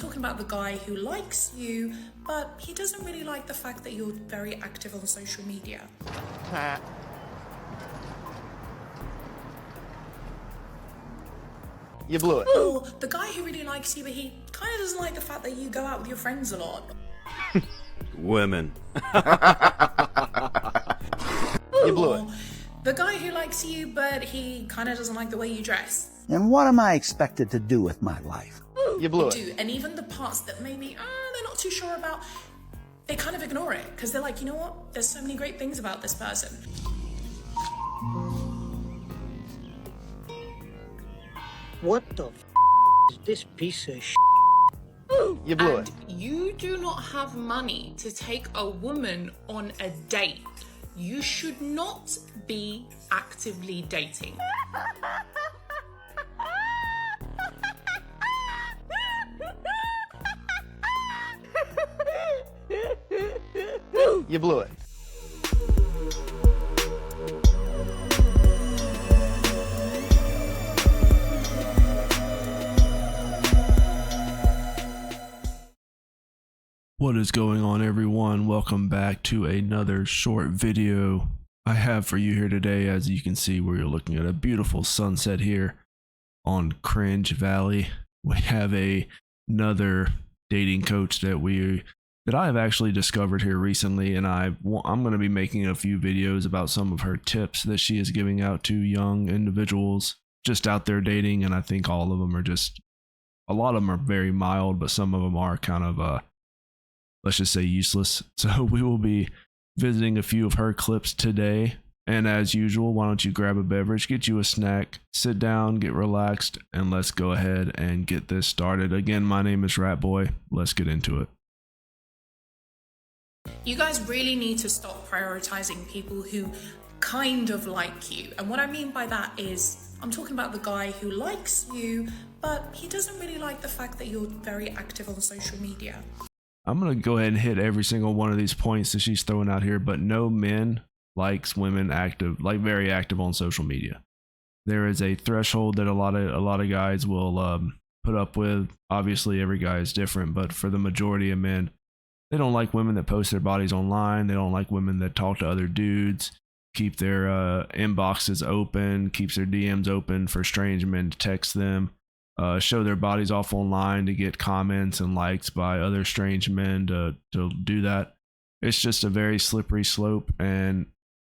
Talking about the guy who likes you, but he doesn't really like the fact that you're very active on social media. You blew it. Or the guy who really likes you, but he kind of doesn't like the fact that you go out with your friends a lot. Women. You blew it. Or the guy who likes you, but he kind of doesn't like the way you dress. And what am I expected to do with my life? You blew it. Do, and even the parts that maybe they're not too sure about, they kind of ignore it because they're like, you know what? There's so many great things about this person. What the is this piece of You blew And it. you do not have money to take a woman on a date. You should not be actively dating. You blew it. What is going on, everyone? Welcome back to another short video I have for you here today. As you can see, we're looking at a beautiful sunset here on Cringe Valley. We have another dating coach that I have actually discovered here recently, and I'm going to be making a few videos about some of her tips that she is giving out to young individuals just out there dating. And I think all of them are a lot of them are very mild, but some of them are kind of let's just say useless. So we will be visiting a few of her clips today. And as usual, why don't you grab a beverage, get you a snack, sit down, get relaxed, and let's go ahead and get this started. Again, my name is Rat Boy. Let's get into it. You guys really need to stop prioritizing people who kind of like you. And what I mean by that is, I'm talking about the guy who likes you, but he doesn't really like the fact that you're very active on social media. I'm going to go ahead and hit every single one of these points that she's throwing out here, but no men likes women active, like very active on social media. There is a threshold that a lot of guys will put up with. Obviously, every guy is different, but for the majority of men, they don't like women that post their bodies online. They don't like women that talk to other dudes, keep their inboxes open, keeps their DMs open for strange men to text them. Show their bodies off online to get comments and likes by other strange men to do that. It's just a very slippery slope, and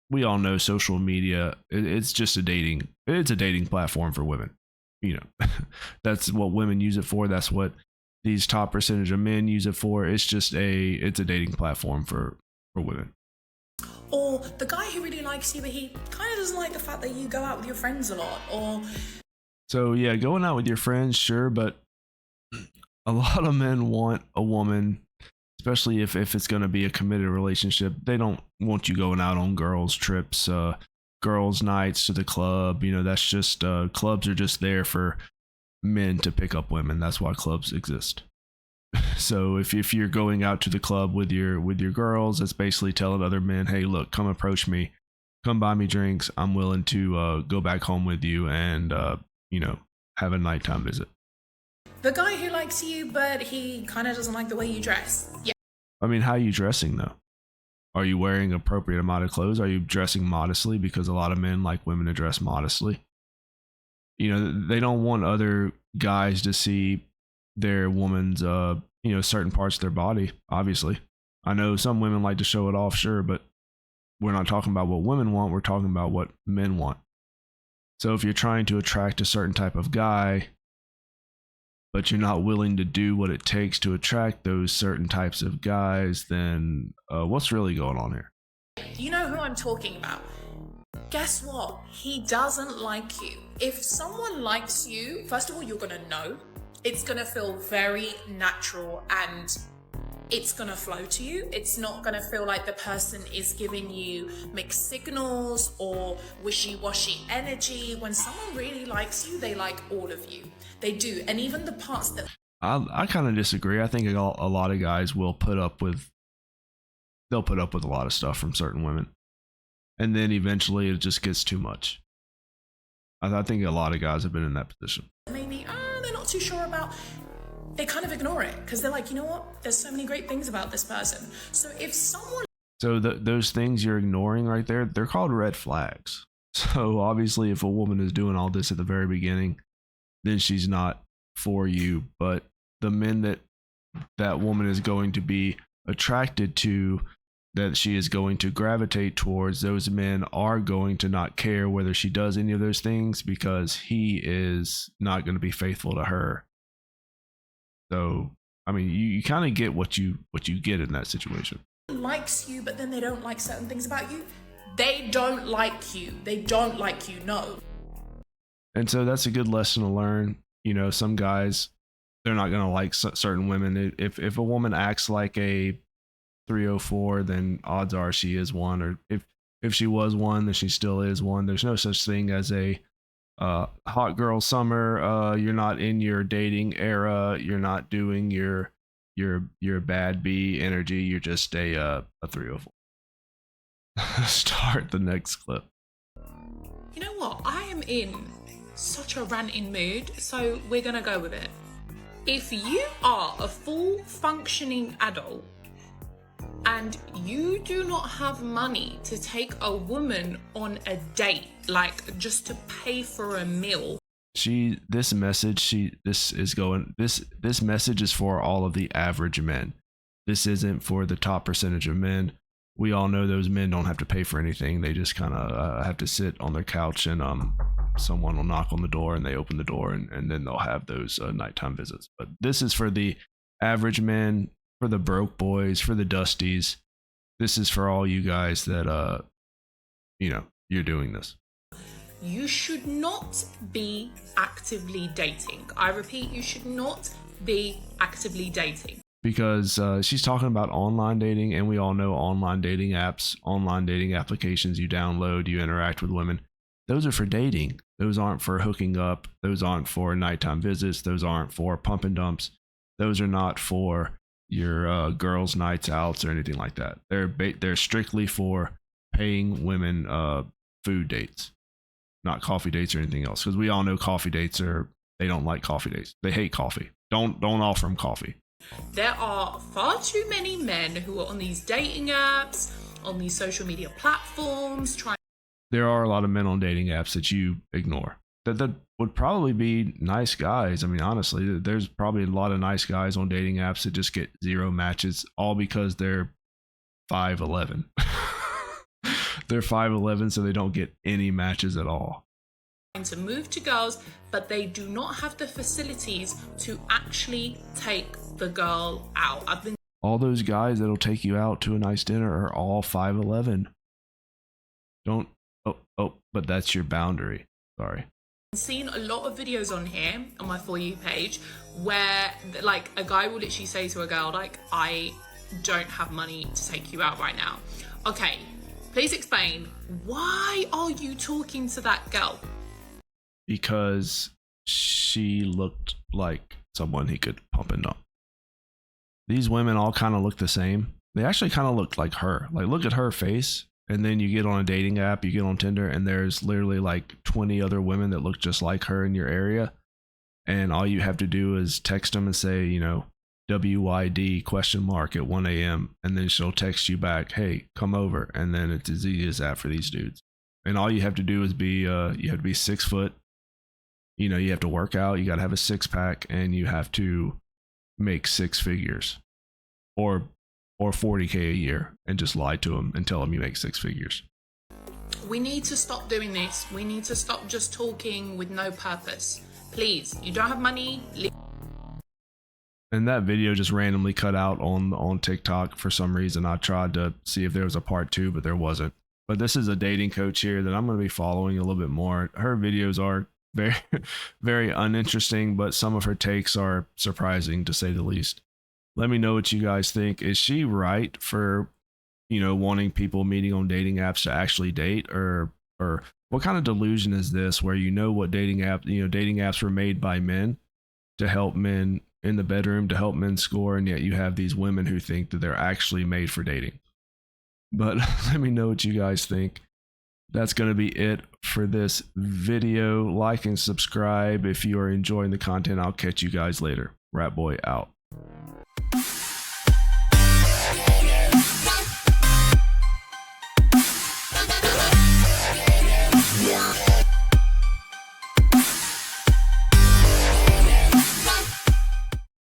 we all know social media, it's a dating platform for women. You know, that's what women use it for. That's what these top percentage of men use it for. It's a dating platform for women. Or the guy who really likes you, but he kind of doesn't like the fact that you go out with your friends a lot. Or So yeah, going out with your friends, sure, but a lot of men want a woman, especially if it's going to be a committed relationship. They don't want you going out on girls' trips, girls' nights to the club. You know, that's just clubs are just there for men to pick up women. That's why clubs exist. So if you're going out to the club with your girls, it's basically telling other men, hey, look, come approach me, come buy me drinks. I'm willing to go back home with you and have a nighttime visit. the guy who likes you, but he kind of doesn't like the way you dress. Yeah. I mean, how are you dressing though? Are you wearing appropriate amount of clothes? Are you dressing modestly? Because a lot of men like women to dress modestly. You know, they don't want other guys to see their woman's, certain parts of their body, obviously. I know some women like to show it off, sure, but we're not talking about what women want. We're talking about what men want. So if you're trying to attract a certain type of guy, but you're not willing to do what it takes to attract those certain types of guys, then what's really going on here? You know who I'm talking about. Guess what? He doesn't like you. If someone likes you, first of all, you're gonna know. It's gonna feel very natural and it's gonna flow to you. It's not gonna feel like the person is giving you mixed signals or wishy-washy energy. When someone really likes you, they like all of you. They do. And even the parts that I kind of disagree. I think a lot of guys will put up with a lot of stuff from certain women, and then eventually it just gets too much. I think a lot of guys have been in that position. maybe they're not too sure about, they kind of ignore it because they're like, you know what? There's so many great things about this person. So if someone So those things you're ignoring right there, they're called red flags. So obviously if a woman is doing all this at the very beginning, then she's not for you. But the men that woman is going to be attracted to, that she is going to gravitate towards, those men are going to not care whether she does any of those things because he is not going to be faithful to her. So, I mean, you kind of get what you get in that situation. likes you, but then they don't like certain things about you, they don't like you. They don't like you, no. And so that's a good lesson to learn. You know, some guys, they're not going to like certain women. If a woman acts like a 304, then odds are she is one. Or if she was one, then she still is one. There's no such thing as a hot girl summer. You're not in your dating era. You're not doing your bad B energy. You're just a 304. Start the next clip. You know what? I am in such a ranting mood, so we're gonna go with it. If you are a full functioning adult and you do not have money to take a woman on a date, like just to pay for a meal. This message is for all of the average men. This isn't for the top percentage of men. We all know those men don't have to pay for anything. They just kind of have to sit on their couch and someone will knock on the door and they open the door and then they'll have those nighttime visits. But this is for the average men, for the broke boys, for the dusties. This is for all you guys that, you're doing this. You should not be actively dating. I repeat, you should not be actively dating. Because she's talking about online dating, and we all know online dating apps, online dating applications you download, you interact with women. Those are for dating. Those aren't for hooking up. Those aren't for nighttime visits. Those aren't for pump and dumps. Those are not for your girls' nights outs or anything like that. They're strictly for paying women food dates, not coffee dates or anything else. Because we all know coffee dates they don't like coffee dates. They hate coffee. Don't offer them coffee. There are far too many men who are on these dating apps, on these social media platforms, There are a lot of men on dating apps that you ignore. That would probably be nice guys. I mean, honestly, there's probably a lot of nice guys on dating apps that just get 0 matches, all because they're 5'11". They're 5'11", so they don't get any matches at all. to move to girls, but they do not have the facilities to actually take the girl out. All those guys that'll take you out to a nice dinner are all 5'11". But that's your boundary. Sorry. I've seen a lot of videos on here on my For You page where like a guy will literally say to a girl like, I don't have money to take you out right now. Okay, please explain, why are you talking to that girl? Because she looked like someone he could pump and dump. These women all kind of look the same. They actually kind of look like her. Like, look at her face. And then you get on a dating app, you get on Tinder, and there's literally like 20 other women that look just like her in your area. And all you have to do is text them and say, WYD ? At 1 a.m. And then she'll text you back, hey, come over. And then it's as easy as that for these dudes. And all you have to do is you have to be 6 foot. You have to work out, you got to have a 6-pack, and you have to make 6 figures or 40K a year, and just lie to them and tell them you make 6 figures. We need to stop doing this. We need to stop just talking with no purpose. Please, you don't have money. And that video just randomly cut out on TikTok for some reason. I tried to see if there was a part 2, but there wasn't. But this is a dating coach here that I'm going to be following a little bit more. Her videos are very, very uninteresting, but some of her takes are surprising to say the least. Let me know what you guys think. Is she right for, wanting people meeting on dating apps to actually date, or what kind of delusion is this where what dating apps were made by men to help men in the bedroom, to help men score, and yet you have these women who think that they're actually made for dating. But let me know what you guys think. That's going to be it for this video. Like and subscribe if you are enjoying the content. I'll catch you guys later. Rat boy out.